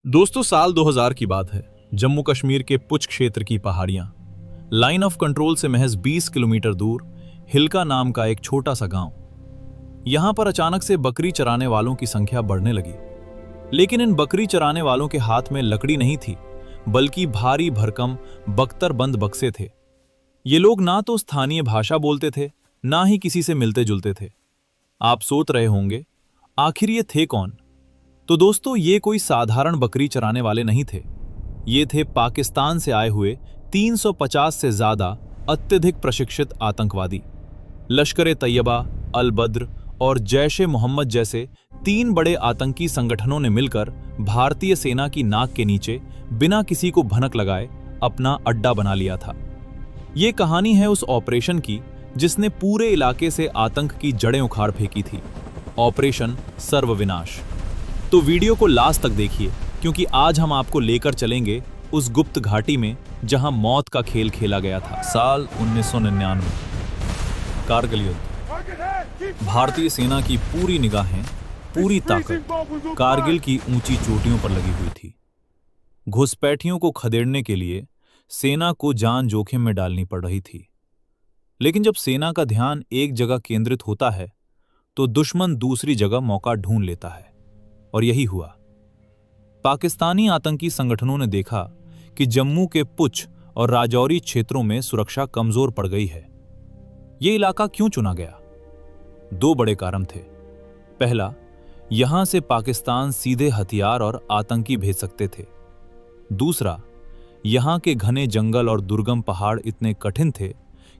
दोस्तों, साल 2000 की बात है। जम्मू कश्मीर के पुंछ क्षेत्र की पहाड़ियां, लाइन ऑफ कंट्रोल से महज 20 किलोमीटर दूर हिल्का नाम का एक छोटा सा गांव। यहां पर अचानक से बकरी चराने वालों की संख्या बढ़ने लगी। लेकिन इन बकरी चराने वालों के हाथ में लकड़ी नहीं थी, बल्कि भारी भरकम बख्तरबंद बक्से थे। ये लोग ना तो स्थानीय भाषा बोलते थे, ना ही किसी से मिलते जुलते थे। आप सोच रहे होंगे, आखिर ये थे कौन? तो दोस्तों, ये कोई साधारण बकरी चराने वाले नहीं थे। ये थे पाकिस्तान से आए हुए 350 से ज्यादा अत्यधिक प्रशिक्षित आतंकवादी। लश्कर ए तैयबा, अल बद्र और जैश ए मोहम्मद जैसे 3 बड़े आतंकी संगठनों ने मिलकर भारतीय सेना की नाक के नीचे बिना किसी को भनक लगाए अपना अड्डा बना लिया था। ये कहानी है उस ऑपरेशन की जिसने पूरे इलाके से आतंक की जड़ें उखाड़ फेंकी थी, ऑपरेशन सर्वविनाश। तो वीडियो को लास्ट तक देखिए, क्योंकि आज हम आपको लेकर चलेंगे उस गुप्त घाटी में जहां मौत का खेल खेला गया था। साल 1999, कारगिल युद्ध। भारतीय सेना की पूरी निगाहें, पूरी ताकत कारगिल की ऊंची चोटियों पर लगी हुई थी। घुसपैठियों को खदेड़ने के लिए सेना को जान जोखिम में डालनी पड़ रही थी। लेकिन जब सेना का ध्यान एक जगह केंद्रित होता है तो दुश्मन दूसरी जगह मौका ढूंढ लेता है, और यही हुआ। पाकिस्तानी आतंकी संगठनों ने देखा कि जम्मू के पुंछ और राजौरी क्षेत्रों में सुरक्षा कमजोर पड़ गई है। यह इलाका क्यों चुना गया? 2 बड़े कारण थे। पहला, यहां से पाकिस्तान सीधे हथियार और आतंकी भेज सकते थे। दूसरा, यहां के घने जंगल और दुर्गम पहाड़ इतने कठिन थे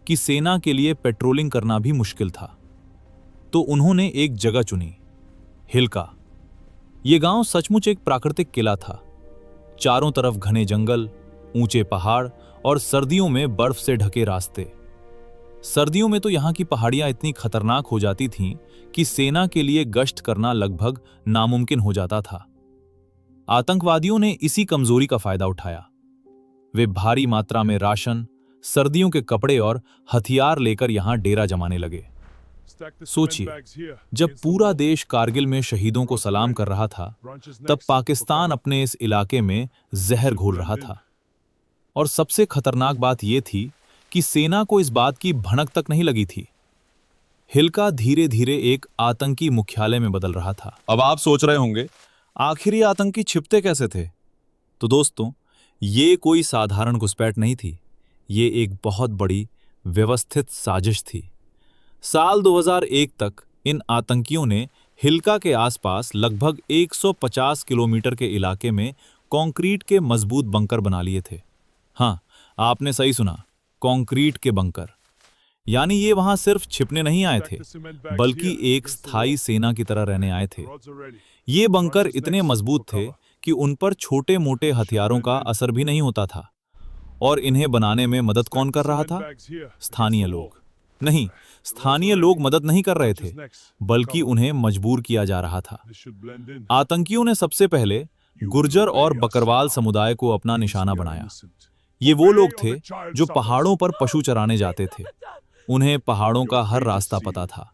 कि सेना के लिए पेट्रोलिंग करना भी मुश्किल था। तो उन्होंने एक जगह चुनी, हिल्का। यह गांव सचमुच एक प्राकृतिक किला था। चारों तरफ घने जंगल, ऊंचे पहाड़ और सर्दियों में बर्फ से ढके रास्ते। सर्दियों में तो यहां की पहाड़ियां इतनी खतरनाक हो जाती थीं कि सेना के लिए गश्त करना लगभग नामुमकिन हो जाता था। आतंकवादियों ने इसी कमजोरी का फायदा उठाया। वे भारी मात्रा में राशन, सर्दियों के कपड़े और हथियार लेकर यहां डेरा जमाने लगे। सोचिए, जब पूरा देश कारगिल में शहीदों को सलाम कर रहा था, तब पाकिस्तान अपने इस इलाके में जहर घोल रहा था। और सबसे खतरनाक बात यह थी कि सेना को इस बात की भनक तक नहीं लगी थी। हिल्का धीरे धीरे एक आतंकी मुख्यालय में बदल रहा था। अब आप सोच रहे होंगे, आखिर ये आतंकी छिपते कैसे थे? तो दोस्तों, ये कोई साधारण घुसपैठ नहीं थी। ये एक बहुत बड़ी व्यवस्थित साजिश थी। साल 2001 तक इन आतंकियों ने हिल्का के आसपास लगभग 150 किलोमीटर के इलाके में कंक्रीट के मजबूत बंकर बना लिए थे। हाँ, आपने सही सुना, कंक्रीट के बंकर। यानी ये वहां सिर्फ छिपने नहीं आए थे, बल्कि एक स्थायी सेना की तरह रहने आए थे। ये बंकर इतने मजबूत थे कि उन पर छोटे मोटे हथियारों का असर भी नहीं होता था। और इन्हें बनाने में मदद कौन कर रहा था? स्थानीय लोग। नहीं, स्थानीय लोग मदद नहीं कर रहे थे, बल्कि उन्हें मजबूर किया जा रहा था। आतंकियों ने सबसे पहले गुर्जर और बकरवाल समुदाय को अपना निशाना बनाया। ये वो लोग थे जो पहाड़ों पर पशु चराने जाते थे। उन्हें पहाड़ों का हर रास्ता पता था।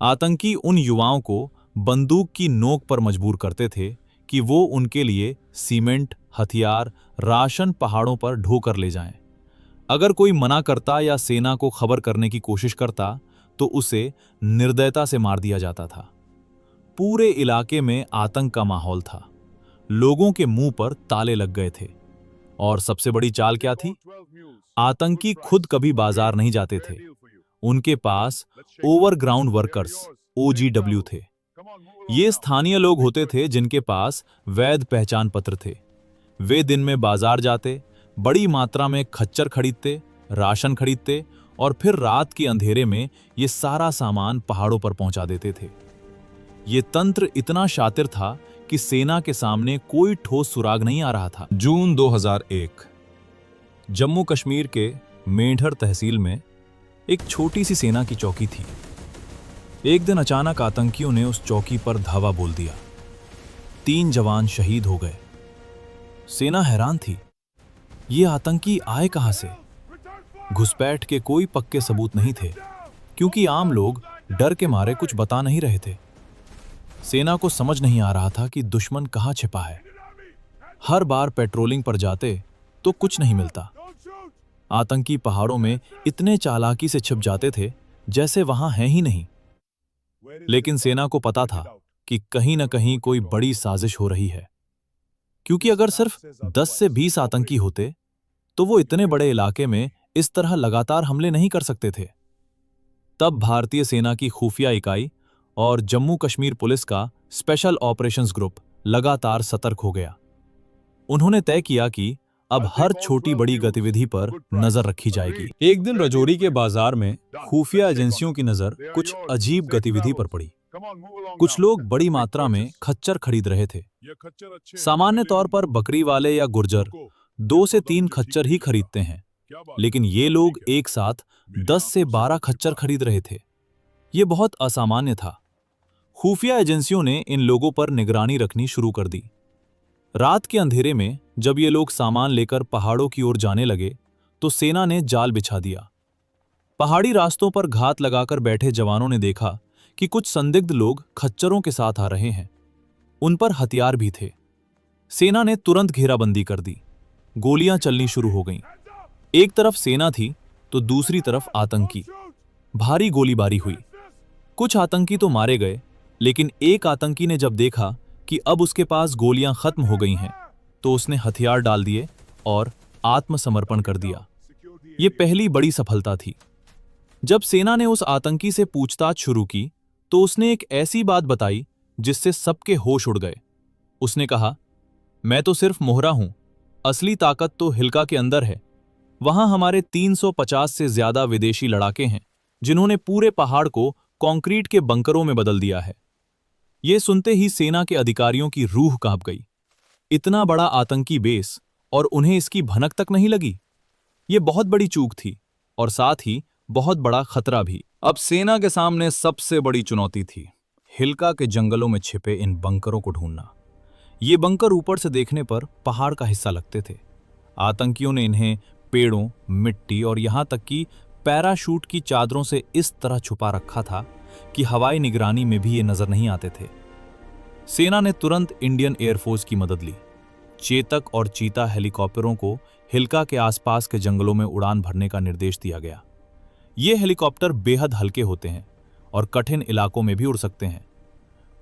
आतंकी उन युवाओं को बंदूक की नोक पर मजबूर करते थे कि वो उनके लिए सीमेंट, हथियार, राशन पहाड़ों पर ढोकर ले जाएं। अगर कोई मना करता या सेना को खबर करने की कोशिश करता तो उसे निर्दयता से मार दिया जाता था। पूरे इलाके में आतंक का माहौल था। लोगों के मुंह पर ताले लग गए थे। और सबसे बड़ी चाल क्या थी? आतंकी खुद कभी बाजार नहीं जाते थे। उनके पास ओवरग्राउंड वर्कर्स, OGW थे। ये स्थानीय लोग होते थे जिनके पास वैध पहचान पत्र थे। वे दिन में बाजार जाते, बड़ी मात्रा में खच्चर खरीदते, राशन खरीदते और फिर रात के अंधेरे में ये सारा सामान पहाड़ों पर पहुंचा देते थे। ये तंत्र इतना शातिर था कि सेना के सामने कोई ठोस सुराग नहीं आ रहा था। जून 2001, जम्मू कश्मीर के मेंढर तहसील में एक छोटी सी सेना की चौकी थी। एक दिन अचानक आतंकियों ने उस चौकी पर धावा बोल दिया। 3 जवान शहीद हो गए। सेना हैरान थी, ये आतंकी आए कहां से? घुसपैठ के कोई पक्के सबूत नहीं थे, क्योंकि आम लोग डर के मारे कुछ बता नहीं रहे थे। सेना को समझ नहीं आ रहा था कि दुश्मन कहां छिपा है। हर बार पेट्रोलिंग पर जाते तो कुछ नहीं मिलता। आतंकी पहाड़ों में इतने चालाकी से छिप जाते थे जैसे वहां हैं ही नहीं। लेकिन सेना को पता था कि कहीं न कहीं कोई बड़ी साजिश हो रही है, क्योंकि अगर सिर्फ 10 से 20 आतंकी होते तो वो इतने बड़े इलाके में इस तरह लगातार हमले नहीं कर सकते थे। तब भारतीय सेना की खुफिया इकाई और जम्मू कश्मीर पुलिस का स्पेशल ऑपरेशंस ग्रुप लगातार सतर्क हो गया। उन्होंने तय किया कि अब हर छोटी बड़ी गतिविधि पर नजर रखी जाएगी। एक दिन रजौरी के बाजार में खुफिया एजेंसियों की नजर कुछ अजीब गतिविधि पर पड़ी। कुछ लोग बड़ी मात्रा में खच्चर खरीद रहे थे। सामान्य तौर पर बकरी वाले या गुर्जर 2 से 3 खच्चर ही खरीदते हैं, लेकिन ये लोग एक साथ 10 से 12 खच्चर खरीद रहे थे। ये बहुत असामान्य था। खुफिया एजेंसियों ने इन लोगों पर निगरानी रखनी शुरू कर दी। रात के अंधेरे में जब ये लोग सामान लेकर पहाड़ों की ओर जाने लगे तो सेना ने जाल बिछा दिया। पहाड़ी रास्तों पर घात लगाकर बैठे जवानों ने देखा कि कुछ संदिग्ध लोग खच्चरों के साथ आ रहे हैं। उन पर हथियार भी थे। सेना ने तुरंत घेराबंदी कर दी। गोलियां चलनी शुरू हो गईं। एक तरफ सेना थी तो दूसरी तरफ आतंकी। भारी गोलीबारी हुई। कुछ आतंकी तो मारे गए, लेकिन एक आतंकी ने जब देखा कि अब उसके पास गोलियां खत्म हो गई हैं, तो उसने हथियार डाल दिए और आत्मसमर्पण कर दिया। यह पहली बड़ी सफलता थी। जब सेना ने उस आतंकी से पूछताछ शुरू की तो उसने एक ऐसी बात बताई जिससे सबके होश उड़ गए। उसने कहा, मैं तो सिर्फ मोहरा हूं, असली ताकत तो हिल्का के अंदर है। वहां हमारे 350 से ज्यादा विदेशी लड़ाके हैं जिन्होंने पूरे पहाड़ को कंक्रीट के बंकरों में बदल दिया है। यह सुनते ही सेना के अधिकारियों की रूह कांप गई। इतना बड़ा आतंकी बेस और उन्हें इसकी भनक तक नहीं लगी। यह बहुत बड़ी चूक थी और साथ ही बहुत बड़ा खतरा भी। अब सेना के सामने सबसे बड़ी चुनौती थी हिल्का के जंगलों में छिपे इन बंकरों को ढूंढना। ये बंकर ऊपर से देखने पर पहाड़ का हिस्सा लगते थे। आतंकियों ने इन्हें पेड़ों, मिट्टी और यहां तक कि पैराशूट की चादरों से इस तरह छुपा रखा था कि हवाई निगरानी में भी ये नजर नहीं आते थे। सेना ने तुरंत इंडियन एयरफोर्स की मदद ली। चेतक और चीता हेलीकॉप्टरों को हिल्का के आसपास के जंगलों में उड़ान भरने का निर्देश दिया गया। ये हेलीकॉप्टर बेहद हल्के होते हैं और कठिन इलाकों में भी उड़ सकते हैं।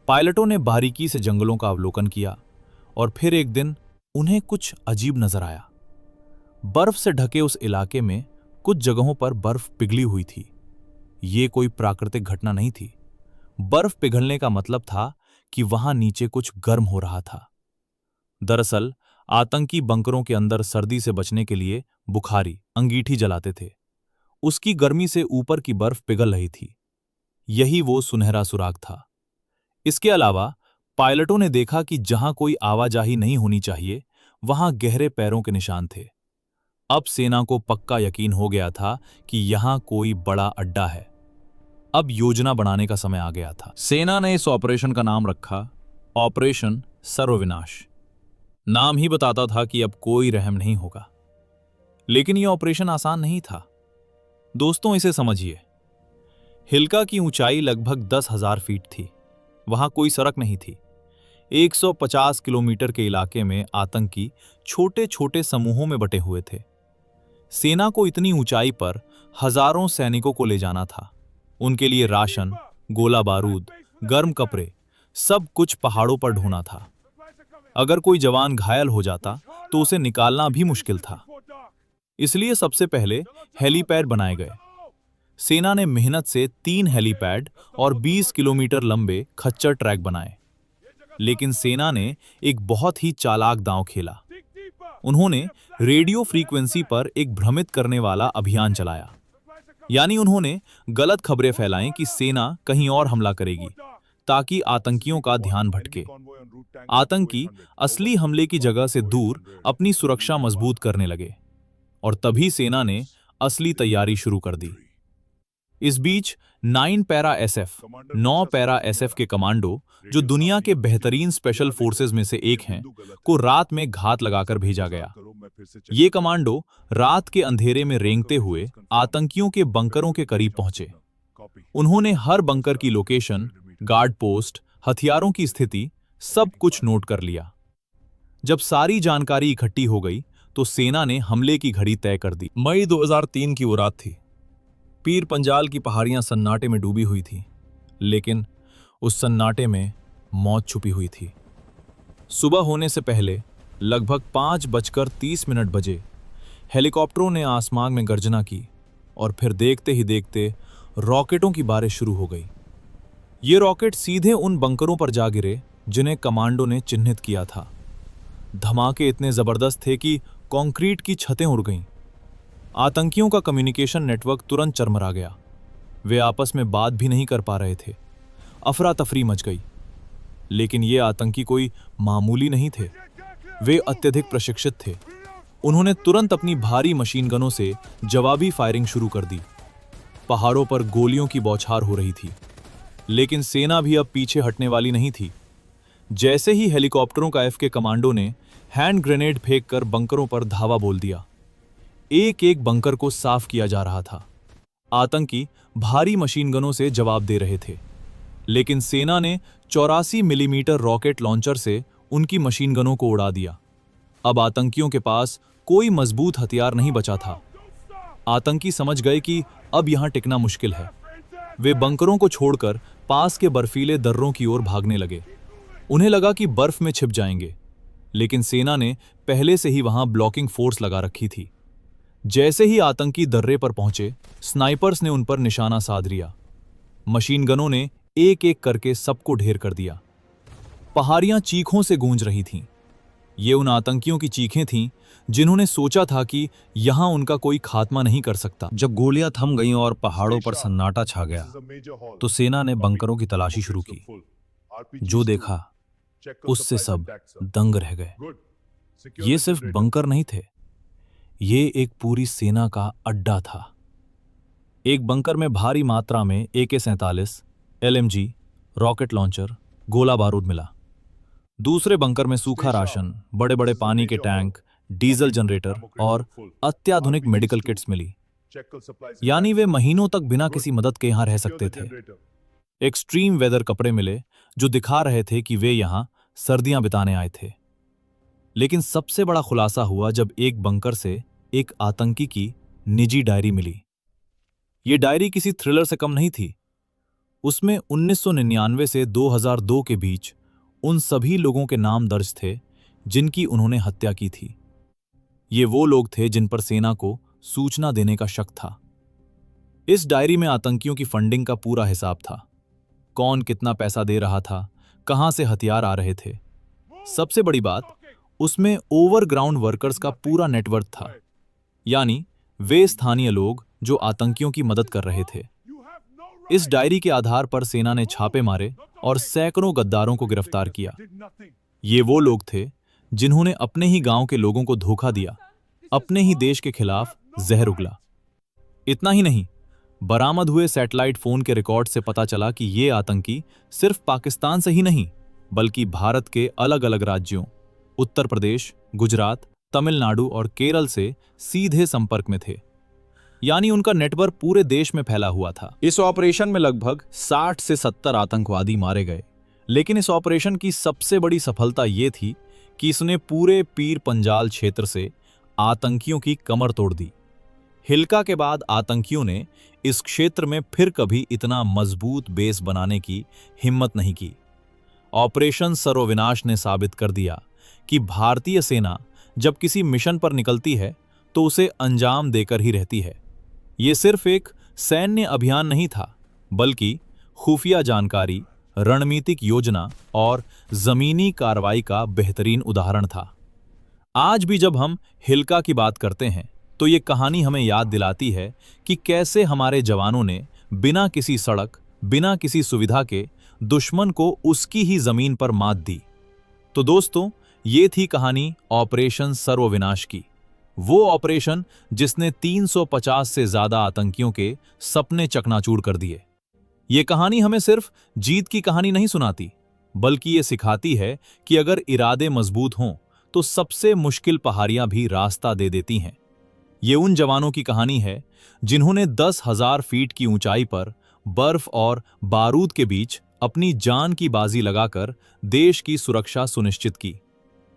पायलटों ने बारीकी से जंगलों का अवलोकन किया और फिर एक दिन उन्हें कुछ अजीब नजर आया। बर्फ से ढके उस इलाके में कुछ जगहों पर बर्फ पिघली हुई थी। ये कोई प्राकृतिक घटना नहीं थी। बर्फ पिघलने का मतलब था कि वहां नीचे कुछ गर्म हो रहा था। दरअसल आतंकी बंकरों के अंदर सर्दी से बचने के लिए बुखारी, अंगीठी जलाते थे। उसकी गर्मी से ऊपर की बर्फ पिघल रही थी। यही वो सुनहरा सुराग था। इसके अलावा पायलटों ने देखा कि जहां कोई आवाजाही नहीं होनी चाहिए वहां गहरे पैरों के निशान थे। अब सेना को पक्का यकीन हो गया था कि यहां कोई बड़ा अड्डा है। अब योजना बनाने का समय आ गया था। सेना ने इस ऑपरेशन का नाम रखा ऑपरेशन सर्वविनाश। नाम ही बताता था कि अब कोई रहम नहीं होगा। लेकिन यह ऑपरेशन आसान नहीं था। दोस्तों, इसे समझिए। हिल्का की ऊंचाई लगभग 10,000 फीट थी। वहां कोई सड़क नहीं थी। 150 किलोमीटर के इलाके में आतंकी छोटे छोटे समूहों में बटे हुए थे। सेना को इतनी ऊंचाई पर हजारों सैनिकों को ले जाना था। उनके लिए राशन, गोला बारूद, गर्म कपड़े, सब कुछ पहाड़ों पर ढूंढना था। अगर कोई जवान घायल हो जाता तो उसे निकालना भी मुश्किल था। इसलिए सबसे पहले हेलीपैड बनाए गए। सेना ने मेहनत से 3 हेलीपैड और 20 किलोमीटर लंबे खच्चर ट्रैक बनाए। लेकिन सेना ने एक बहुत ही चालाक दांव खेला। उन्होंने रेडियो फ्रीक्वेंसी पर एक भ्रमित करने वाला अभियान चलाया। यानी उन्होंने गलत खबरें फैलाईं कि सेना कहीं और हमला करेगी, ताकि आतंकियों का ध्यान भटके। आतंकी असली हमले की जगह से दूर अपनी सुरक्षा मजबूत करने लगे और तभी सेना ने असली तैयारी शुरू कर दी। इस बीच 9 पैरा एसएफ के कमांडो, जो दुनिया के बेहतरीन स्पेशल फोर्सेस में से एक हैं, को रात में घात लगाकर भेजा गया। ये कमांडो रात के अंधेरे में रेंगते हुए आतंकियों के बंकरों के करीब पहुंचे। उन्होंने हर बंकर की लोकेशन, गार्ड पोस्ट, हथियारों की स्थिति, सब कुछ नोट कर लिया। जब सारी जानकारी इकट्ठी हो गई तो सेना ने हमले की घड़ी तय कर दी। मई 2003 की वो रात थी। पीर पंजाल की पहाड़ियां सन्नाटे में डूबी हुई थी, लेकिन उस सन्नाटे में मौत छुपी हुई थी। सुबह होने से पहले लगभग 5:30 बजे हेलीकॉप्टरों ने आसमान में गर्जना की और फिर देखते ही देखते रॉकेटों की बारिश शुरू हो गई। ये रॉकेट सीधे उन बंकरों पर जा गिरे जिन्हें कमांडो ने चिन्हित किया था। धमाके इतने जबरदस्त थे कि कंक्रीट की छतें उड़ गईं। आतंकियों का कम्युनिकेशन नेटवर्क तुरंत चरमरा गया। वे आपस में बात भी नहीं कर पा रहे थे। अफरा तफरी मच गई। लेकिन ये आतंकी कोई मामूली नहीं थे। वे अत्यधिक प्रशिक्षित थे। उन्होंने तुरंत अपनी भारी मशीन गनों से जवाबी फायरिंग शुरू कर दी। पहाड़ों पर गोलियों की बौछार हो रही थी, लेकिन सेना भी अब पीछे हटने वाली नहीं थी। जैसे ही हेलीकॉप्टरों का एफ के कमांडो ने हैंड ग्रेनेड फेंककर बंकरों पर धावा बोल दिया। एक एक बंकर को साफ किया जा रहा था। आतंकी भारी मशीन गनों से जवाब दे रहे थे, लेकिन सेना ने 84 मिलीमीटर रॉकेट लॉन्चर से उनकी मशीन गनों को उड़ा दिया। अब आतंकियों के पास कोई मजबूत हथियार नहीं बचा था। आतंकी समझ गए कि अब यहां टिकना मुश्किल है। वे बंकरों को छोड़कर पास के बर्फीले दर्रों की ओर भागने लगे। उन्हें लगा कि बर्फ में छिप जाएंगे, लेकिन सेना ने पहले से ही वहां ब्लॉकिंग फोर्स लगा रखी थी। जैसे ही आतंकी दर्रे पर पहुंचे, स्नाइपर्स ने उन पर निशाना साध लिया। मशीन गनों ने एक एक करके सबको ढेर कर दिया। पहाड़ियां चीखों से गूंज रही थीं। ये उन आतंकियों की चीखें थीं जिन्होंने सोचा था कि यहां उनका कोई खात्मा नहीं कर सकता। जब गोलियां थम गईं और पहाड़ों पर सन्नाटा छा गया, तो सेना ने बंकरों की तलाशी शुरू की। जो देखा उससे सब दंग रह गए। ये सिर्फ बंकर नहीं थे, ये एक पूरी सेना का अड्डा था। एक बंकर में भारी मात्रा में AK-47, LMG, रॉकेट लॉन्चर, गोला बारूद मिला। दूसरे बंकर में सूखा राशन, बड़े बड़े पानी के टैंक, डीजल जनरेटर और अत्याधुनिक मेडिकल किट्स मिली। यानी वे महीनों तक बिना किसी मदद के यहां रह सकते थे। एक्सट्रीम वेदर कपड़े मिले जो दिखा रहे थे कि वे यहां सर्दियां बिताने आए थे। लेकिन सबसे बड़ा खुलासा हुआ जब एक बंकर से एक आतंकी की निजी डायरी मिली। यह डायरी किसी थ्रिलर से कम नहीं थी। उसमें 1999 से 2002 के बीच उन सभी लोगों के नाम दर्ज थे जिनकी उन्होंने हत्या की थी। ये वो लोग थे जिन पर सेना को सूचना देने का शक था। इस डायरी में आतंकियों की फंडिंग का पूरा हिसाब था। कौन कितना पैसा दे रहा था, कहां से हथियार आ रहे थे। सबसे बड़ी बात, उसमें ओवरग्राउंड वर्कर्स का पूरा नेटवर्क था, यानी वे स्थानीय लोग जो आतंकियों की मदद कर रहे थे। इस डायरी के आधार पर सेना ने छापे मारे और सैकड़ों गद्दारों को गिरफ्तार किया। ये वो लोग थे जिन्होंने अपने ही गांव के लोगों को धोखा दिया, अपने ही देश के खिलाफ जहर उगला। इतना ही नहीं, बरामद हुए सैटेलाइट फोन के रिकॉर्ड से पता चला कि ये आतंकी सिर्फ पाकिस्तान से ही नहीं, बल्कि भारत के अलग अलग राज्यों, उत्तर प्रदेश, गुजरात, तमिलनाडु और केरल से सीधे संपर्क में थे। यानी उनका नेटवर्क पूरे देश में फैला हुआ था। इस ऑपरेशन में लगभग 60 से 70 आतंकवादी मारे गए। लेकिन इस ऑपरेशन की सबसे बड़ी सफलता यह थी कि इसने पूरे पीर पंजाल क्षेत्र से आतंकियों की कमर तोड़ दी। हिल्का के बाद आतंकियों ने इस क्षेत्र में फिर कभी इतना मजबूत बेस बनाने की हिम्मत नहीं की। ऑपरेशन सर्वविनाश ने साबित कर दिया कि भारतीय सेना जब किसी मिशन पर निकलती है तो उसे अंजाम देकर ही रहती है। ये सिर्फ एक सैन्य अभियान नहीं था, बल्कि खुफिया जानकारी, रणनीतिक योजना और जमीनी कार्रवाई का बेहतरीन उदाहरण था। आज भी जब हम हिल्का की बात करते हैं तो ये कहानी हमें याद दिलाती है कि कैसे हमारे जवानों ने बिना किसी सड़क, बिना किसी सुविधा के दुश्मन को उसकी ही जमीन पर मात दी। तो दोस्तों, ये थी कहानी ऑपरेशन सर्वविनाश की। वो ऑपरेशन जिसने 350 से ज्यादा आतंकियों के सपने चकनाचूर कर दिए। ये कहानी हमें सिर्फ जीत की कहानी नहीं सुनाती, बल्कि ये सिखाती है कि अगर इरादे मजबूत हों तो सबसे मुश्किल पहाड़ियां भी रास्ता दे देती हैं। ये उन जवानों की कहानी है जिन्होंने 10,000 फीट की ऊंचाई पर बर्फ और बारूद के बीच अपनी जान की बाजी लगाकर देश की सुरक्षा सुनिश्चित की।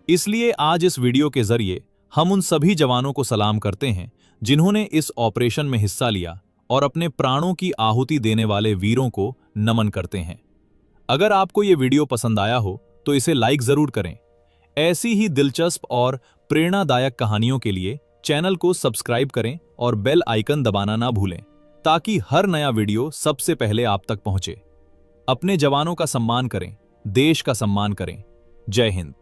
इसलिए आज इस वीडियो के जरिए हम उन सभी जवानों को सलाम करते हैं जिन्होंने इस ऑपरेशन में हिस्सा लिया और अपने प्राणों की आहुति देने वाले वीरों को नमन करते हैं। अगर आपको ये वीडियो पसंद आया हो तो इसे लाइक जरूर करें। ऐसी ही दिलचस्प और प्रेरणादायक कहानियों के लिए चैनल को सब्सक्राइब करें और बेल आइकन दबाना ना भूलें ताकि हर नया वीडियो सबसे पहले आप तक पहुंचे। अपने जवानों का सम्मान करें, देश का सम्मान करें। जय हिंद।